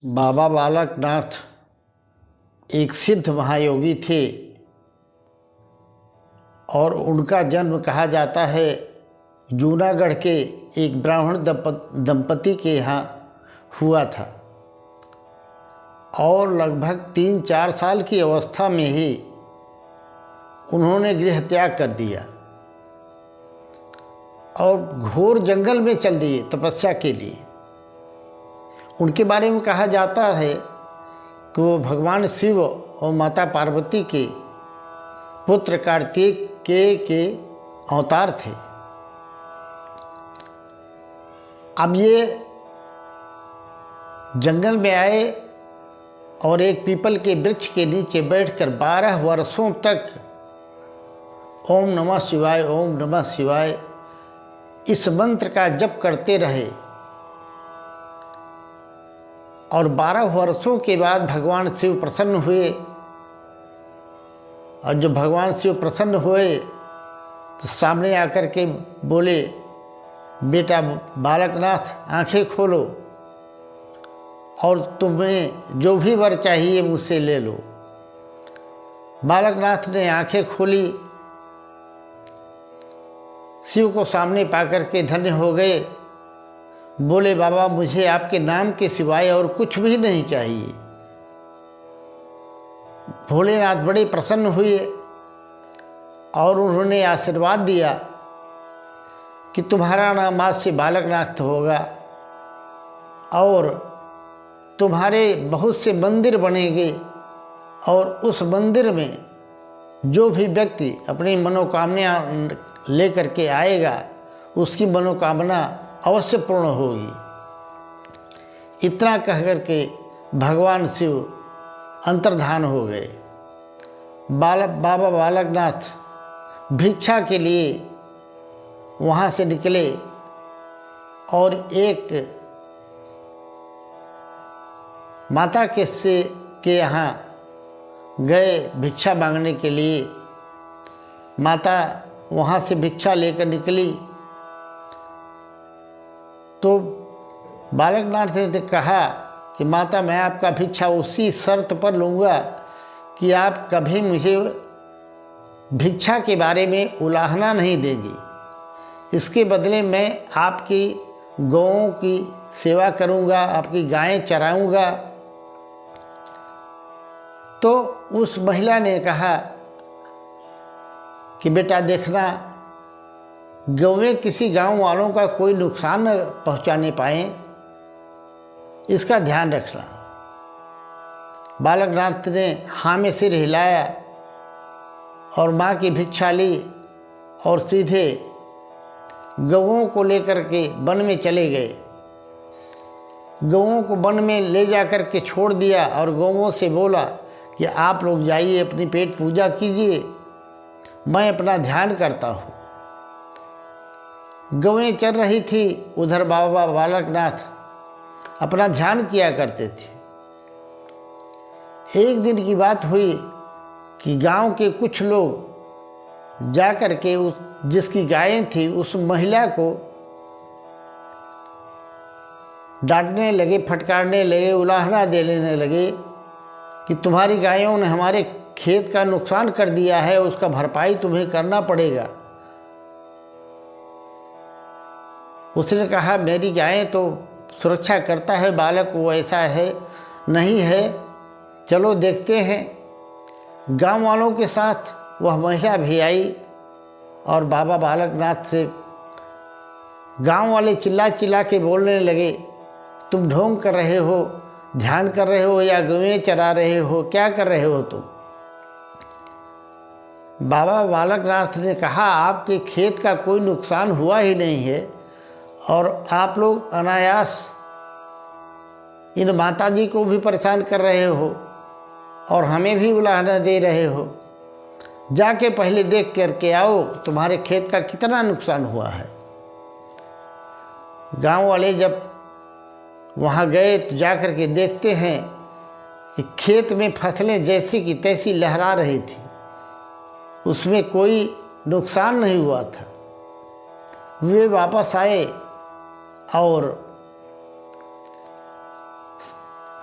बाबा बालकनाथ एक सिद्ध महायोगी थे और उनका जन्म कहा जाता है जूनागढ़ के एक ब्राह्मण दंपति के यहाँ हुआ था और लगभग 3-4 साल की अवस्था में ही उन्होंने गृह त्याग कर दिया और घोर जंगल में चल दिए तपस्या के लिए। उनके बारे में कहा जाता है कि वो भगवान शिव और माता पार्वती के पुत्र कार्तिकेय के अवतार थे। अब ये जंगल में आए और एक पीपल के वृक्ष के नीचे बैठकर 12 वर्षों तक ओम नमः शिवाय ओम नमः शिवाय इस मंत्र का जप करते रहे और 12 वर्षों के बाद भगवान शिव प्रसन्न हुए। और जब भगवान शिव प्रसन्न हुए तो सामने आकर के बोले, बेटा बालकनाथ आंखें खोलो और तुम्हें जो भी वर चाहिए मुझसे ले लो। बालकनाथ ने आंखें खोली, शिव को सामने पाकर के धन्य हो गए। बोले, बाबा मुझे आपके नाम के सिवाय और कुछ भी नहीं चाहिए। भोलेनाथ बड़े प्रसन्न हुए और उन्होंने आशीर्वाद दिया कि तुम्हारा नाम आज से बालकनाथ होगा और तुम्हारे बहुत से मंदिर बनेंगे और उस मंदिर में जो भी व्यक्ति अपनी मनोकामना लेकर के आएगा उसकी मनोकामना अवश्य पूर्ण होगी। इतना कहकर के भगवान शिव अंतर्धान हो गए। बाबा बालकनाथ भिक्षा के लिए वहाँ से निकले और एक माता के यहाँ गए भिक्षा मांगने के लिए। माता वहाँ से भिक्षा लेकर निकली तो बालकनाथ ने कहा कि माता मैं आपका भिक्षा उसी शर्त पर लूँगा कि आप कभी मुझे भिक्षा के बारे में उलाहना नहीं देंगी। इसके बदले मैं आपकी गौओं की सेवा करूँगा, आपकी गायें चराऊँगा। तो उस महिला ने कहा कि बेटा देखना, गौएं किसी गांव वालों का कोई नुकसान न पहुंचाने पाएं, इसका ध्यान रखना। बालकनाथ ने हाँ में सिर हिलाया और माँ की भिक्षा ली और सीधे गौओं को लेकर के वन में चले गए। गौओं को वन में ले जाकर के छोड़ दिया और गौओं से बोला कि आप लोग जाइए अपनी पेट पूजा कीजिए, मैं अपना ध्यान करता हूँ। गौएं चल रही थी, उधर बाबा बालकनाथ अपना ध्यान किया करते थे। एक दिन की बात हुई कि गांव के कुछ लोग जाकर के उस जिसकी गायें थी उस महिला को डांटने लगे, फटकारने लगे, उलाहना देने लगे कि तुम्हारी गायों ने हमारे खेत का नुकसान कर दिया है, उसका भरपाई तुम्हें करना पड़ेगा। उसने कहा मेरी गायें तो सुरक्षा करता है बालक, वो ऐसा है नहीं है, चलो देखते हैं। गांव वालों के साथ वह महिला भी आई और बाबा बालकनाथ से गांव वाले चिल्ला चिल्ला के बोलने लगे, तुम ढोंग कर रहे हो, ध्यान कर रहे हो या गौएं चरा रहे हो, क्या कर रहे हो तुम? बाबा बालकनाथ ने कहा आपके खेत का कोई नुकसान हुआ ही नहीं है और आप लोग अनायास इन माताजी को भी परेशान कर रहे हो और हमें भी उलाहना दे रहे हो। जाके पहले देख करके आओ तुम्हारे खेत का कितना नुकसान हुआ है। गांव वाले जब वहाँ गए तो जाकर के देखते हैं कि खेत में फसलें जैसी की तैसी लहरा रही थी, उसमें कोई नुकसान नहीं हुआ था। वे वापस आए और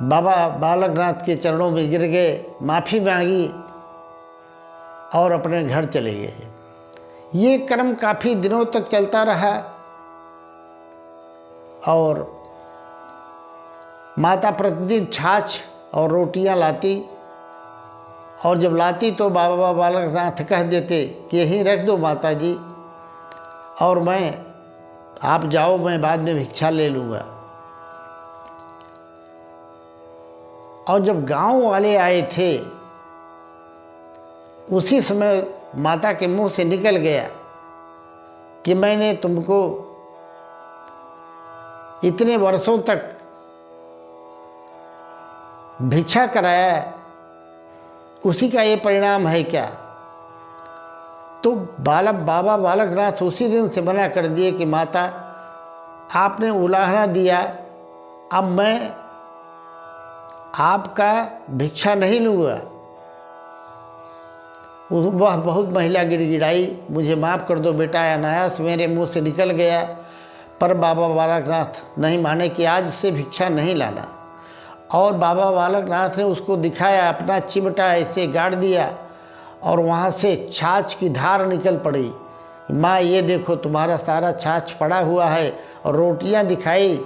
बाबा बालकनाथ के चरणों में गिर गए, माफ़ी मांगी और अपने घर चले गए। ये क्रम काफ़ी दिनों तक चलता रहा और माता प्रतिदिन छाछ और रोटियां लाती, और जब लाती तो बाबा बालकनाथ कह देते कि यहीं रख दो माता जी, और आप जाओ, मैं बाद में भिक्षा ले लूँगा। और जब गांव वाले आए थे उसी समय माता के मुंह से निकल गया कि मैंने तुमको इतने वर्षों तक भिक्षा कराया, उसी का ये परिणाम है क्या? तो बाबा बालकनाथ उसी दिन से मना कर दिए कि माता, आपने उलाहना दिया, अब मैं आपका भिक्षा नहीं लूँगा। वह बहुत महिला गिड़गिड़ाई, मुझे माफ़ कर दो बेटा, अनायास मेरे मुंह से निकल गया। पर बाबा बालकनाथ नहीं माने कि आज से भिक्षा नहीं लाना। और बाबा बालकनाथ ने उसको दिखाया, अपना चिमटा ऐसे गाड़ दिया और वहाँ से छाछ की धार निकल पड़ी। माँ ये देखो तुम्हारा सारा छाछ पड़ा हुआ है। और रोटियाँ दिखाई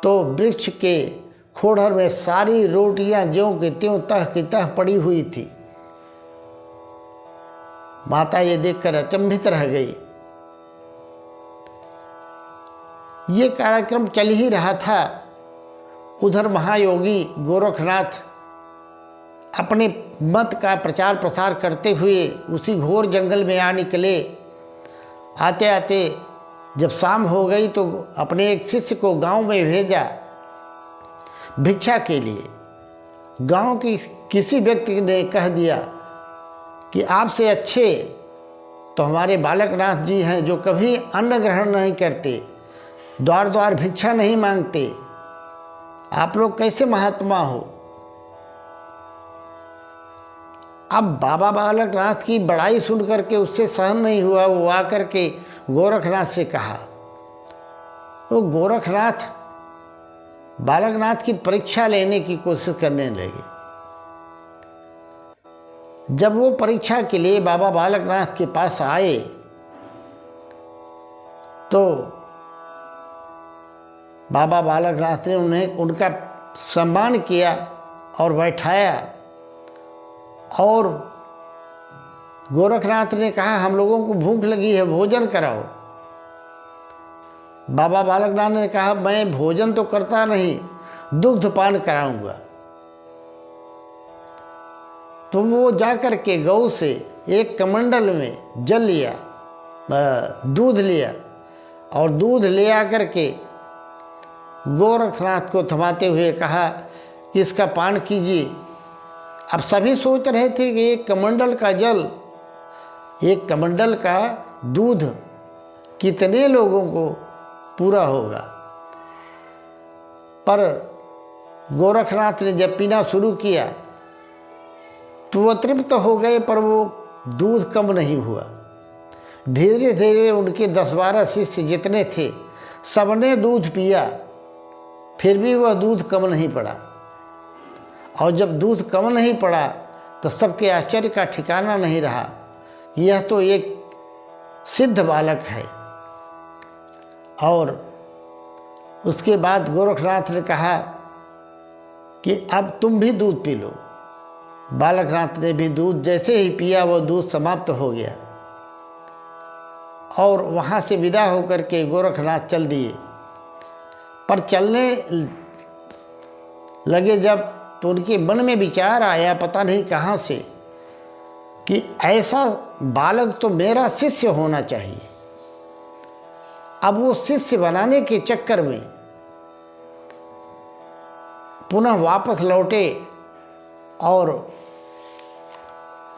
तो वृक्ष के खोड़र में सारी रोटियाँ ज्यों की त्यों तह की तह पड़ी हुई थी। माता ये देखकर अचंभित रह गई। ये कार्यक्रम चल ही रहा था, उधर महायोगी गोरखनाथ अपने मत का प्रचार प्रसार करते हुए उसी घोर जंगल में आ निकले। आते आते जब शाम हो गई तो अपने एक शिष्य को गांव में भेजा भिक्षा के लिए। गांव की किसी व्यक्ति ने कह दिया कि आपसे अच्छे तो हमारे बालकनाथ जी हैं, जो कभी अन्न ग्रहण नहीं करते, द्वार द्वार भिक्षा नहीं मांगते। आप लोग कैसे महात्मा हो? अब बाबा बालकनाथ की बड़ाई सुन करके उससे सहन नहीं हुआ। वो आकर के गोरखनाथ से कहा। तो गोरखनाथ बालकनाथ की परीक्षा लेने की कोशिश करने लगे। जब वो परीक्षा के लिए बाबा बालकनाथ के पास आए तो बाबा बालकनाथ ने उनका सम्मान किया और बैठाया। और गोरखनाथ ने कहा, हम लोगों को भूख लगी है, भोजन कराओ। बाबा बालकनाथ ने कहा, मैं भोजन तो करता नहीं, दुग्ध पान कराऊंगा। तो वो जाकर के गौ से एक कमंडल में जल लिया, दूध लिया, और दूध ले आकर के गोरखनाथ को थमाते हुए कहा कि इसका पान कीजिए। अब सभी सोच रहे थे कि एक कमंडल का जल, एक कमंडल का दूध कितने लोगों को पूरा होगा। पर गोरखनाथ ने जब पीना शुरू किया तो वो तृप्त हो गए, पर वो दूध कम नहीं हुआ। धीरे धीरे उनके 10-12 शिष्य जितने थे सबने दूध पिया, फिर भी वह दूध कम नहीं पड़ा। और जब दूध कम नहीं पड़ा तो सबके आश्चर्य का ठिकाना नहीं रहा। यह तो एक सिद्ध बालक है। और उसके बाद गोरखनाथ ने कहा कि अब तुम भी दूध पी लो। बालकनाथ ने भी दूध जैसे ही पिया वो दूध समाप्त हो गया। और वहाँ से विदा होकर के गोरखनाथ चल दिए। पर चलने लगे जब तो उनके मन में विचार आया, पता नहीं कहाँ से, कि ऐसा बालक तो मेरा शिष्य होना चाहिए। अब वो शिष्य बनाने के चक्कर में पुनः वापस लौटे और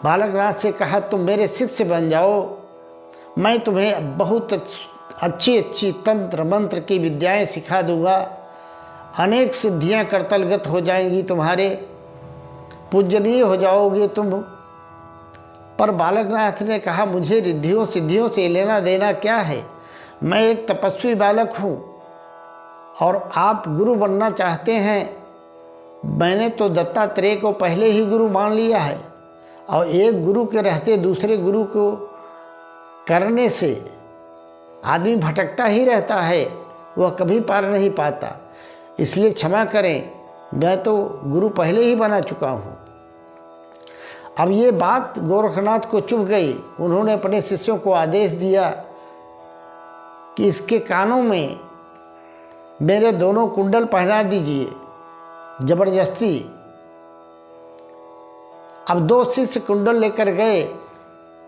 बालकनाथ से कहा, तुम मेरे शिष्य बन जाओ, मैं तुम्हें बहुत अच्छी अच्छी तंत्र मंत्र की विद्याएं सिखा दूंगा, अनेक सिद्धियां करतलगत हो जाएंगी, तुम्हारे पूजनीय हो जाओगे तुम। पर बालकनाथ ने कहा, मुझे रिद्धियों सिद्धियों से लेना देना क्या है? मैं एक तपस्वी बालक हूँ और आप गुरु बनना चाहते हैं, मैंने तो दत्तात्रेय को पहले ही गुरु मान लिया है, और एक गुरु के रहते दूसरे गुरु को करने से आदमी भटकता ही रहता है, वह कभी पार नहीं पाता। इसलिए क्षमा करें, मैं तो गुरु पहले ही बना चुका हूँ। अब ये बात गोरखनाथ को चुभ गई। उन्होंने अपने शिष्यों को आदेश दिया कि इसके कानों में मेरे दोनों कुंडल पहना दीजिए जबरदस्ती। अब 2 शिष्य कुंडल लेकर गए,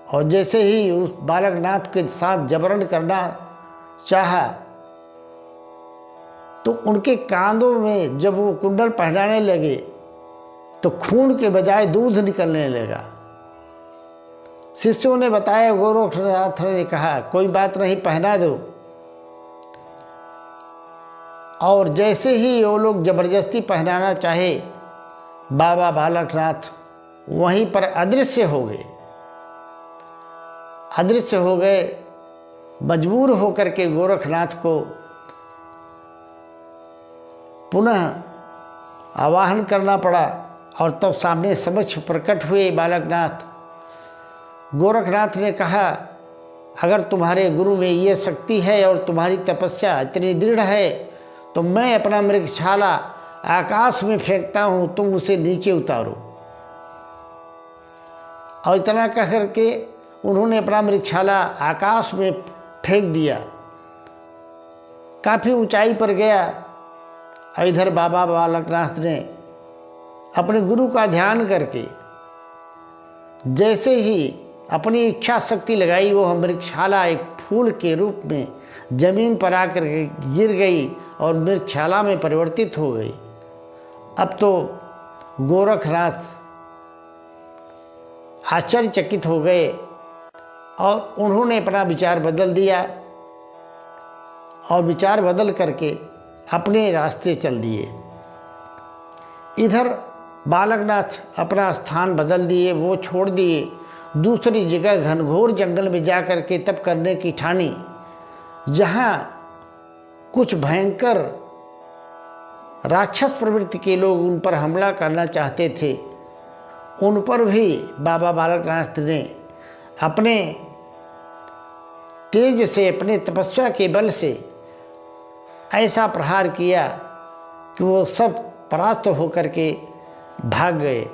और जैसे ही उस बालकनाथ के साथ जबरन करना चाहा, तो उनके कानों में जब वो कुंडल पहनाने लगे तो खून के बजाय दूध निकलने लगा। शिष्यों ने बताया, गोरखनाथ ने कहा कोई बात नहीं, पहना दो। और जैसे ही वो लोग जबरदस्ती पहनाना चाहे, बाबा बालकनाथ वहीं पर अदृश्य हो गए। अदृश्य हो गए, मजबूर होकर के गोरखनाथ को पुनः आवाहन करना पड़ा, और तब सामने समक्ष प्रकट हुए बालकनाथ। गोरखनाथ ने कहा, अगर तुम्हारे गुरु में ये शक्ति है और तुम्हारी तपस्या इतनी दृढ़ है, तो मैं अपना मृगछाला आकाश में फेंकता हूँ, तुम उसे नीचे उतारो। और इतना कह करके उन्होंने अपना मृगछाला आकाश में फेंक दिया। काफ़ी ऊंचाई पर गया। इधर बाबा बालकनाथ ने अपने गुरु का ध्यान करके जैसे ही अपनी इच्छा शक्ति लगाई, वो मृगशाला एक फूल के रूप में जमीन पर आकर के गिर गई और मृगशाला में परिवर्तित हो गई। अब तो गोरखनाथ आश्चर्यचकित हो गए, और उन्होंने अपना विचार बदल दिया, और विचार बदल करके अपने रास्ते चल दिए। इधर बालकनाथ अपना स्थान बदल दिए, वो छोड़ दिए, दूसरी जगह घनघोर जंगल में जा कर के तप करने की ठानी, जहाँ कुछ भयंकर राक्षस प्रवृत्ति के लोग उन पर हमला करना चाहते थे। उन पर भी बाबा बालकनाथ ने अपने तेज से, अपने तपस्या के बल से ऐसा प्रहार किया कि वो सब परास्त होकर के भाग गए।